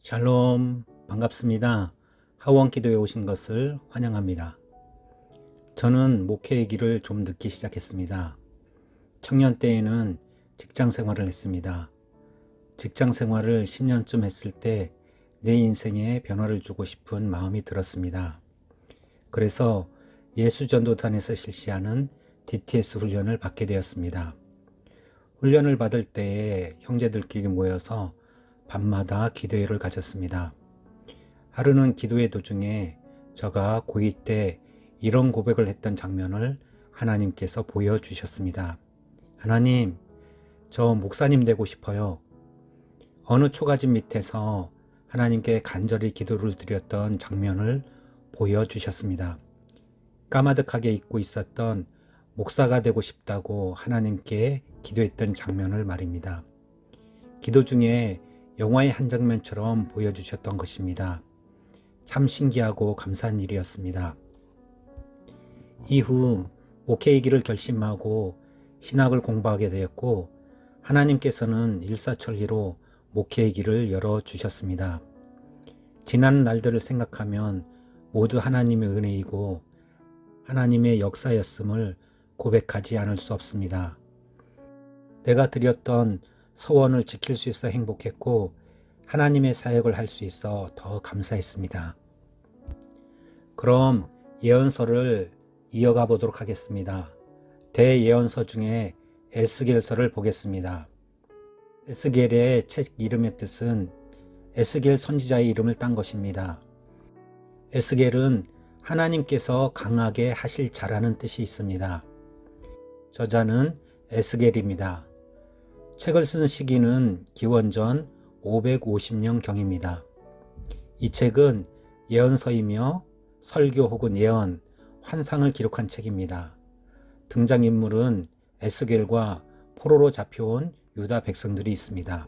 샬롬, 반갑습니다. 하원 기도에 오신 것을 환영합니다. 저는 목회의 길을 좀 늦게 시작했습니다. 청년 때에는 직장 생활을 했습니다. 직장 생활을 10년쯤 했을 때 내 인생에 변화를 주고 싶은 마음이 들었습니다. 그래서 예수전도단에서 실시하는 DTS 훈련을 받게 되었습니다. 훈련을 받을 때에 형제들끼리 모여서 밤마다 기도회를 가졌습니다. 하루는 기도회 도중에 저가 고2 때 이런 고백을 했던 장면을 하나님께서 보여주셨습니다. 하나님, 저 목사님 되고 싶어요. 어느 초가집 밑에서 하나님께 간절히 기도를 드렸던 장면을 보여주셨습니다. 까마득하게 잊고 있었던 목사가 되고 싶다고 하나님께 기도했던 장면을 말입니다. 기도 중에 영화의 한 장면처럼 보여주셨던 것입니다. 참 신기하고 감사한 일이었습니다. 이후 목회의 길을 결심하고 신학을 공부하게 되었고 하나님께서는 일사천리로 목회의 길을 열어주셨습니다. 지난 날들을 생각하면 모두 하나님의 은혜이고 하나님의 역사였음을 고백하지 않을 수 없습니다. 내가 드렸던 서원을 지킬 수 있어 행복했고 하나님의 사역을 할 수 있어 더 감사했습니다. 그럼 예언서를 이어가 보도록 하겠습니다. 대예언서 중에 에스겔서를 보겠습니다. 에스겔의 책 이름의 뜻은 에스겔 선지자의 이름을 딴 것입니다. 에스겔은 하나님께서 강하게 하실 자라는 뜻이 있습니다. 저자는 에스겔입니다. 책을 쓴 시기는 기원전 550년경입니다. 이 책은 예언서이며 설교 혹은 예언, 환상을 기록한 책입니다. 등장인물은 에스겔과 포로로 잡혀온 유다 백성들이 있습니다.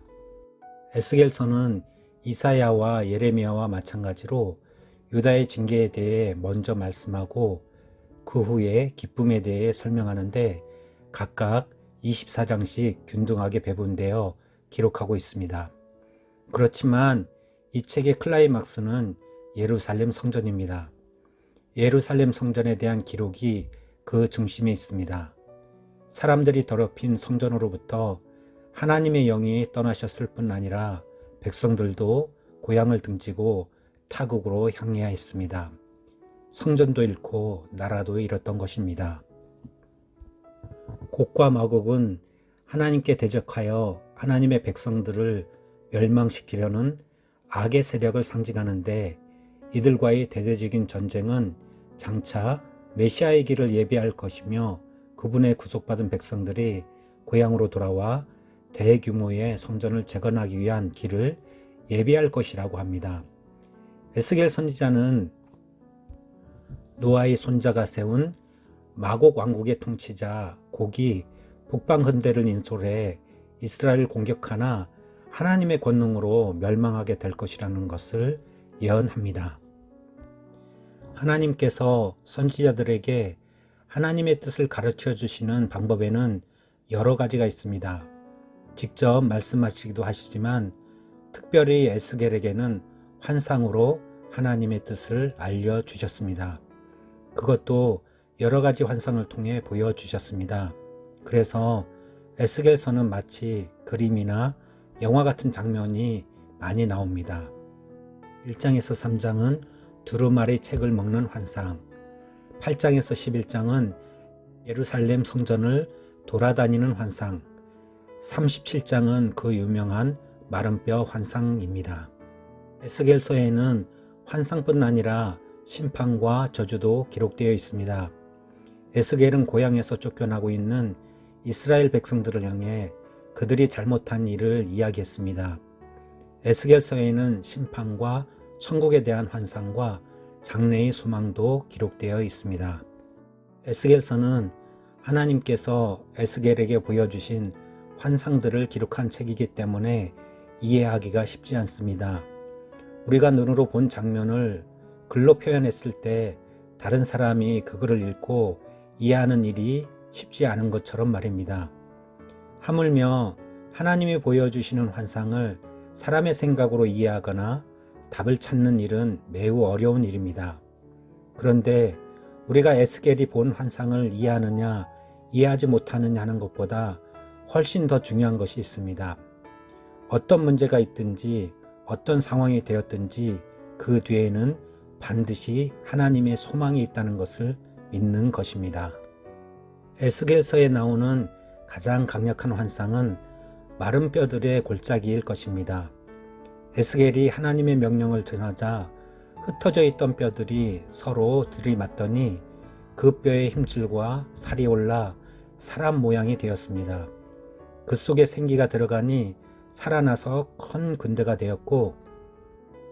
에스겔서는 이사야와 예레미야와 마찬가지로 유다의 징계에 대해 먼저 말씀하고 그 후에 기쁨에 대해 설명하는데 각각 24장씩 균등하게 배분되어 기록하고 있습니다. 그렇지만 이 책의 클라이막스는 예루살렘 성전입니다. 예루살렘 성전에 대한 기록이 그 중심에 있습니다. 사람들이 더럽힌 성전으로부터 하나님의 영이 떠나셨을 뿐 아니라 백성들도 고향을 등지고 타국으로 향해야 했습니다. 성전도 잃고 나라도 잃었던 것입니다. 곡과 마곡은 하나님께 대적하여 하나님의 백성들을 멸망시키려는 악의 세력을 상징하는데 이들과의 대대적인 전쟁은 장차 메시아의 길을 예비할 것이며 그분의 구속받은 백성들이 고향으로 돌아와 대규모의 성전을 재건하기 위한 길을 예비할 것이라고 합니다. 에스겔 선지자는 노아의 손자가 세운 마곡 왕국의 통치자 곡이 북방 근대를 인솔해 이스라엘을 공격하나 하나님의 권능으로 멸망하게 될 것이라는 것을 예언합니다. 하나님께서 선지자들에게 하나님의 뜻을 가르쳐 주시는 방법에는 여러 가지가 있습니다. 직접 말씀하시기도 하시지만 특별히 에스겔에게는 환상으로 하나님의 뜻을 알려주셨습니다. 그것도 여러 가지 환상을 통해 보여주셨습니다. 그래서 에스겔서는 마치 그림이나 영화 같은 장면이 많이 나옵니다. 1장에서 3장은 두루마리 책을 먹는 환상, 8장에서 11장은 예루살렘 성전을 돌아다니는 환상, 37장은 그 유명한 마른 뼈 환상입니다. 에스겔서에는 환상뿐 아니라 심판과 저주도 기록되어 있습니다. 에스겔은 고향에서 쫓겨나고 있는 이스라엘 백성들을 향해 그들이 잘못한 일을 이야기했습니다. 에스겔서에는 심판과 천국에 대한 환상과 장래의 소망도 기록되어 있습니다. 에스겔서는 하나님께서 에스겔에게 보여주신 환상들을 기록한 책이기 때문에 이해하기가 쉽지 않습니다. 우리가 눈으로 본 장면을 글로 표현했을 때 다른 사람이 그거를 읽고 이해하는 일이 쉽지 않은 것처럼 말입니다. 하물며 하나님이 보여주시는 환상을 사람의 생각으로 이해하거나 답을 찾는 일은 매우 어려운 일입니다. 그런데 우리가 에스겔이 본 환상을 이해하느냐, 이해하지 못하느냐 하는 것보다 훨씬 더 중요한 것이 있습니다. 어떤 문제가 있든지 어떤 상황이 되었든지 그 뒤에는 반드시 하나님의 소망이 있다는 것을 믿는 것입니다. 에스겔서에 나오는 가장 강력한 환상은 마른 뼈들의 골짜기일 것입니다. 에스겔이 하나님의 명령을 전하자 흩어져 있던 뼈들이 서로 들이맞더니 그 뼈의 힘줄과 살이 올라 사람 모양이 되었습니다. 그 속에 생기가 들어가니 살아나서 큰 군대가 되었고,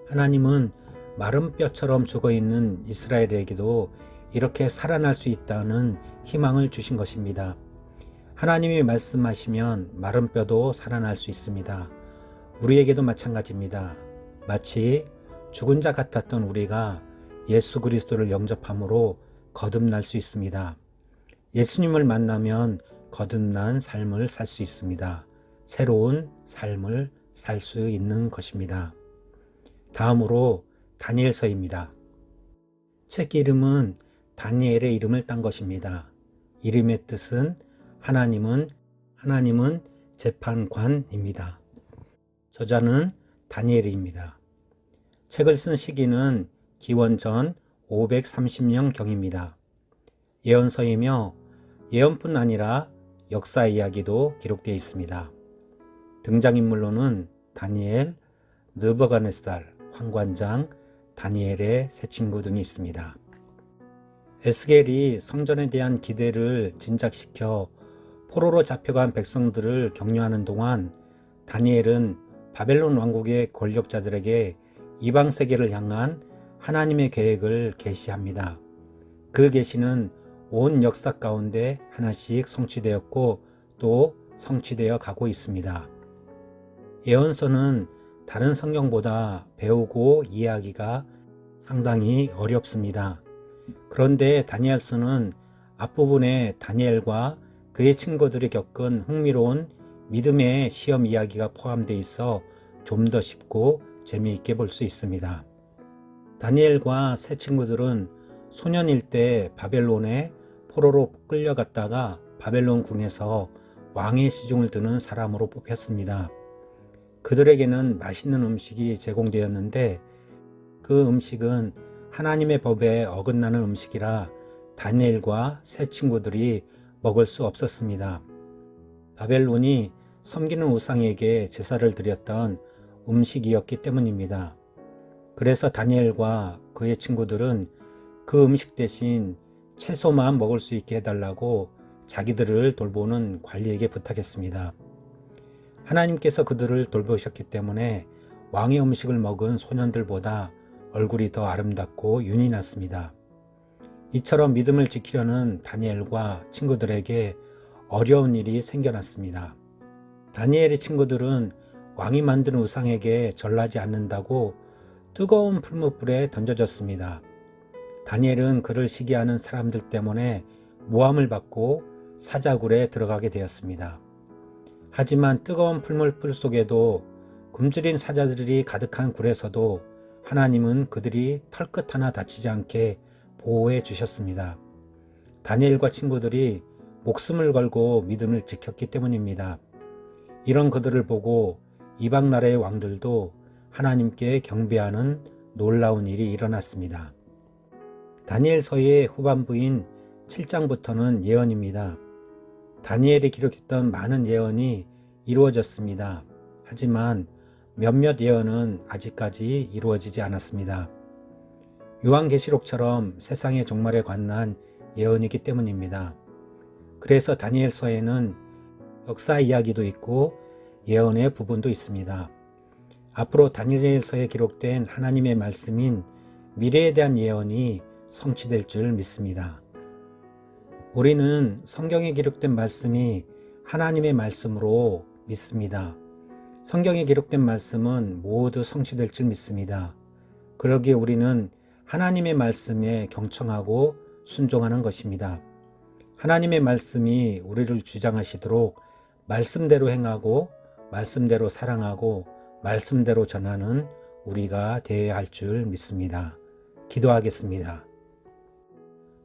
하나님은 마른 뼈처럼 죽어있는 이스라엘에게도 이렇게 살아날 수 있다는 희망을 주신 것입니다. 하나님이 말씀하시면 마른 뼈도 살아날 수 있습니다. 우리에게도 마찬가지입니다. 마치 죽은 자 같았던 우리가 예수 그리스도를 영접함으로 거듭날 수 있습니다. 예수님을 만나면 거듭난 삶을 살 수 있습니다. 새로운 삶을 살 수 있는 것입니다. 다음으로 다니엘서입니다. 책 이름은 다니엘의 이름을 딴 것입니다. 이름의 뜻은 하나님은 재판관입니다. 저자는 다니엘입니다. 책을 쓴 시기는 기원전 530년경입니다. 예언서이며 예언뿐 아니라 역사 이야기도 기록되어 있습니다. 등장인물로는 다니엘, 느부갓네살, 환관장, 다니엘의 세 친구 등이 있습니다. 에스겔이 성전에 대한 기대를 진작시켜 포로로 잡혀간 백성들을 격려하는 동안 다니엘은 바벨론 왕국의 권력자들에게 이방 세계를 향한 하나님의 계획을 계시합니다. 그 계시는 온 역사 가운데 하나씩 성취되었고 또 성취되어 가고 있습니다. 예언서는 다른 성경보다 배우고 이해하기가 상당히 어렵습니다. 그런데 다니엘서는 앞부분에 다니엘과 그의 친구들이 겪은 흥미로운 믿음의 시험 이야기가 포함되어 있어 좀 더 쉽고 재미있게 볼 수 있습니다. 다니엘과 세 친구들은 소년일 때 바벨론에 포로로 끌려갔다가 바벨론 궁에서 왕의 시중을 드는 사람으로 뽑혔습니다. 그들에게는 맛있는 음식이 제공되었는데 그 음식은 하나님의 법에 어긋나는 음식이라 다니엘과 세 친구들이 먹을 수 없었습니다. 바벨론이 섬기는 우상에게 제사를 드렸던 음식이었기 때문입니다. 그래서 다니엘과 그의 친구들은 그 음식 대신 채소만 먹을 수 있게 해달라고 자기들을 돌보는 관리에게 부탁했습니다. 하나님께서 그들을 돌보셨기 때문에 왕의 음식을 먹은 소년들보다 얼굴이 더 아름답고 윤이 났습니다. 이처럼 믿음을 지키려는 다니엘과 친구들에게 어려운 일이 생겨났습니다. 다니엘의 친구들은 왕이 만든 우상에게 절하지 않는다고 뜨거운 풀무불에 던져졌습니다. 다니엘은 그를 시기하는 사람들 때문에 모함을 받고 사자굴에 들어가게 되었습니다. 하지만 뜨거운 풀무불 속에도 굶주린 사자들이 가득한 굴에서도 하나님은 그들이 털끝 하나 다치지 않게 보호해 주셨습니다. 다니엘과 친구들이 목숨을 걸고 믿음을 지켰기 때문입니다. 이런 그들을 보고 이방 나라의 왕들도 하나님께 경배하는 놀라운 일이 일어났습니다. 다니엘서의 후반부인 7장부터는 예언입니다. 다니엘이 기록했던 많은 예언이 이루어졌습니다. 하지만 몇몇 예언은 아직까지 이루어지지 않았습니다. 요한계시록처럼 세상의 종말에 관한 예언이기 때문입니다. 그래서 다니엘서에는 역사 이야기도 있고 예언의 부분도 있습니다. 앞으로 다니엘서에 기록된 하나님의 말씀인 미래에 대한 예언이 성취될 줄 믿습니다. 우리는 성경에 기록된 말씀이 하나님의 말씀으로 믿습니다. 성경에 기록된 말씀은 모두 성취될 줄 믿습니다. 그러기에 우리는 하나님의 말씀에 경청하고 순종하는 것입니다. 하나님의 말씀이 우리를 주장하시도록 말씀대로 행하고 말씀대로 사랑하고 말씀대로 전하는 우리가 되어야 할 줄 믿습니다. 기도하겠습니다.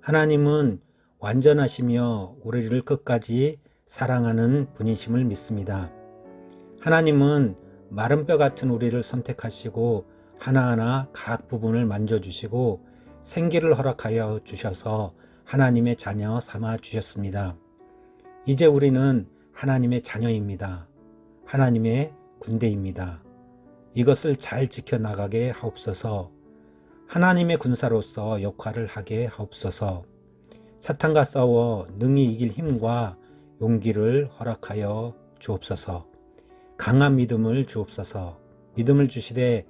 하나님은 완전하시며 우리를 끝까지 사랑하는 분이심을 믿습니다. 하나님은 마른 뼈 같은 우리를 선택하시고 하나하나 각 부분을 만져주시고 생기를 허락하여 주셔서 하나님의 자녀 삼아 주셨습니다. 이제 우리는 하나님의 자녀입니다. 하나님의 군대입니다. 이것을 잘 지켜나가게 하옵소서. 하나님의 군사로서 역할을 하게 하옵소서. 사탄과 싸워 능히 이길 힘과 용기를 허락하여 주옵소서. 강한 믿음을 주옵소서. 믿음을 주시되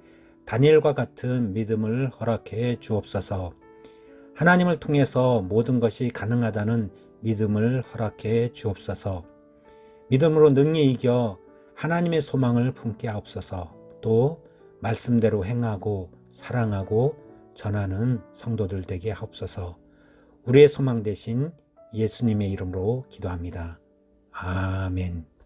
다니엘과 같은 믿음을 허락해 주옵소서. 하나님을 통해서 모든 것이 가능하다는 믿음을 허락해 주옵소서. 믿음으로 능히 이겨 하나님의 소망을 품게 하옵소서. 또 말씀대로 행하고 사랑하고 전하는 성도들 되게 하옵소서. 우리의 소망 되신 예수님의 이름으로 기도합니다. 아멘.